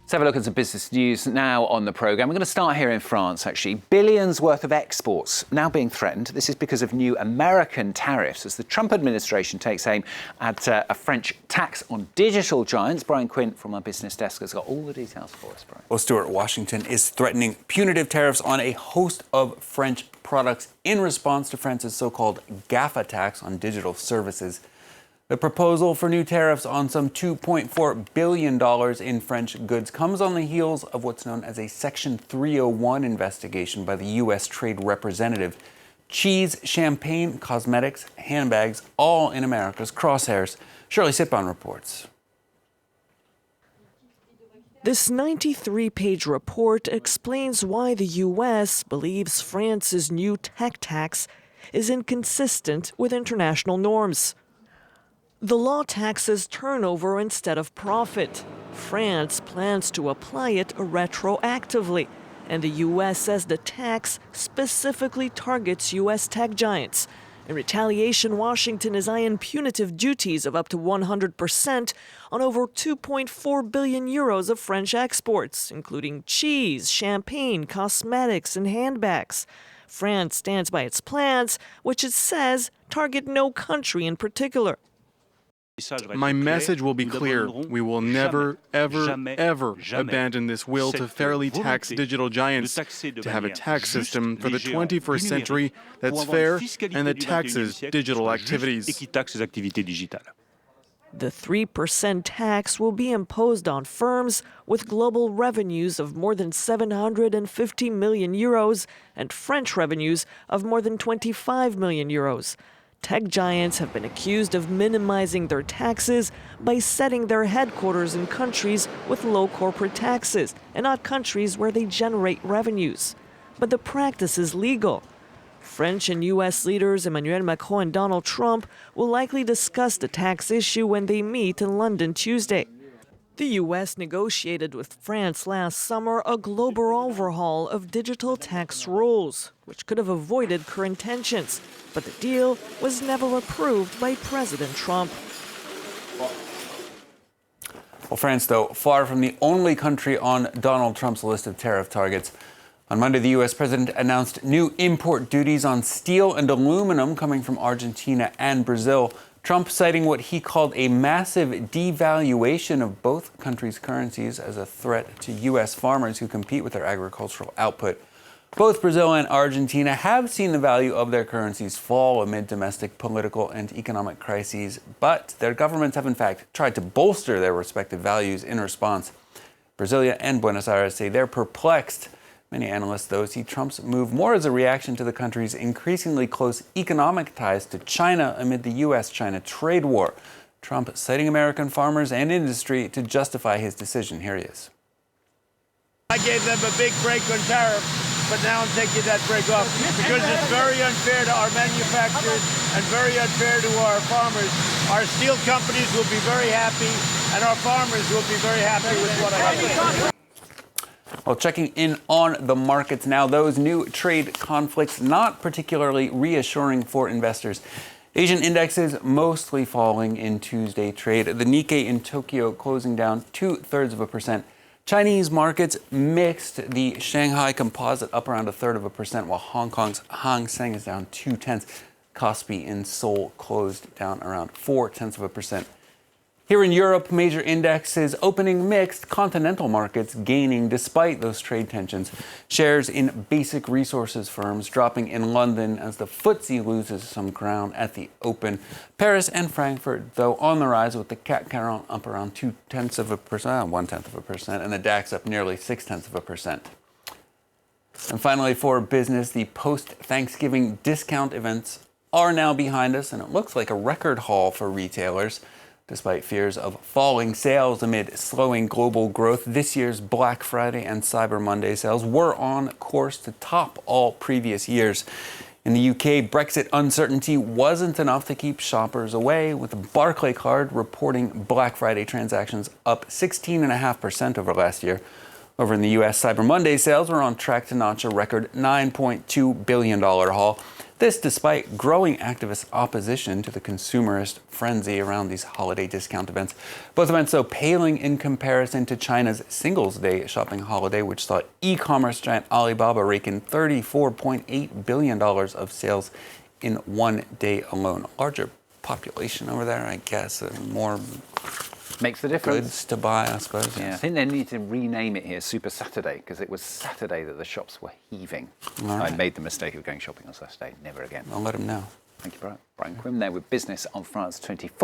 Let's have a look at some business news now on the programme. We're going to start here in France, actually. Billions worth of exports now being threatened. This is because of new American tariffs as the Trump administration takes aim at a French tax on digital giants. Brian Quinn from our business desk has got all the details for us, Brian. Well, Stuart, Washington is threatening punitive tariffs on a host of French products in response to France's so-called GAFA tax on digital services. The proposal for new tariffs on some $2.4 billion in French goods comes on the heels of what's known as a Section 301 investigation by the U.S. Trade Representative. Cheese, champagne, cosmetics, handbags, all in America's crosshairs. Shirley Sitbon reports. This 93-page report explains why the U.S. believes France's new tech tax is inconsistent with international norms. The law taxes turnover instead of profit. France plans to apply it retroactively, and the U.S. says the tax specifically targets U.S. tech giants. In retaliation, Washington is eyeing punitive duties of up to 100% on over 2.4 billion euros of French exports, including cheese, champagne, cosmetics, and handbags. France stands by its plans, which it says target no country in particular. My message will be clear. We will never, ever abandon this will to fairly tax digital giants, to have a tax system for the 21st century that's fair and that taxes digital activities. The 3% tax will be imposed on firms with global revenues of more than 750 million euros and French revenues of more than 25 million euros. Tech giants have been accused of minimizing their taxes by setting their headquarters in countries with low corporate taxes and not countries where they generate revenues. But the practice is legal. French and U.S. leaders Emmanuel Macron and Donald Trump will likely discuss the tax issue when they meet in London Tuesday. The U.S. negotiated with France last summer a global overhaul of digital tax rules, which could have avoided current tensions. But the deal was never approved by President Trump. Well, France, though, far from the only country on Donald Trump's list of tariff targets. On Monday, the U.S. president announced new import duties on steel and aluminum coming from Argentina and Brazil. Trump citing what he called a massive devaluation of both countries' currencies as a threat to U.S. farmers who compete with their agricultural output. Both Brazil and Argentina have seen the value of their currencies fall amid domestic political and economic crises, but their governments have in fact tried to bolster their respective values in response. Brasilia and Buenos Aires say they're perplexed. Many analysts, though, see Trump's move more as a reaction to the country's increasingly close economic ties to China amid the U.S.-China trade war. Trump citing American farmers and industry to justify his decision. Here he is. I gave them a big break on tariffs, but now I'm taking that break off because it's very unfair to our manufacturers and very unfair to our farmers. Our steel companies will be very happy, and our farmers will be very happy with what I have. Well, checking in on the markets now, those new trade conflicts not particularly reassuring for investors. Asian indexes mostly falling in Tuesday trade. The Nikkei in Tokyo closing down 0.2%. Chinese markets mixed. The Shanghai Composite up around 0.3%, while Hong Kong's Hang Seng is down 0.2. Kospi in Seoul closed down around 0.4%. Here in Europe, major indexes opening mixed, continental markets gaining despite those trade tensions. Shares in basic resources firms dropping in London as the FTSE loses some ground at the open. Paris and Frankfurt, though, on the rise with the CAC 40 up around 0.1%, and the DAX up nearly 0.6%. And finally, for business, the post-Thanksgiving discount events are now behind us, and it looks like a record haul for retailers. Despite fears of falling sales amid slowing global growth, this year's Black Friday and Cyber Monday sales were on course to top all previous years. In the UK, Brexit uncertainty wasn't enough to keep shoppers away, with the Barclaycard reporting Black Friday transactions up 16.5% over last year. Over in the US, Cyber Monday sales were on track to notch a record $9.2 billion haul. This despite growing activist opposition to the consumerist frenzy around these holiday discount events. Both events, though, paling in comparison to China's Singles' Day shopping holiday, which saw e-commerce giant Alibaba rake in $34.8 billion of sales in one day alone. A larger population over there, I guess, more makes the difference. Goods to buy, I suppose. Yeah, I think they need to rename it here Super Saturday, because it was Saturday that the shops were heaving. Right. I made the mistake of going shopping on Saturday. Never again. I'll let them know. Thank you, Brian. Brian Quinn there with Business on France 24.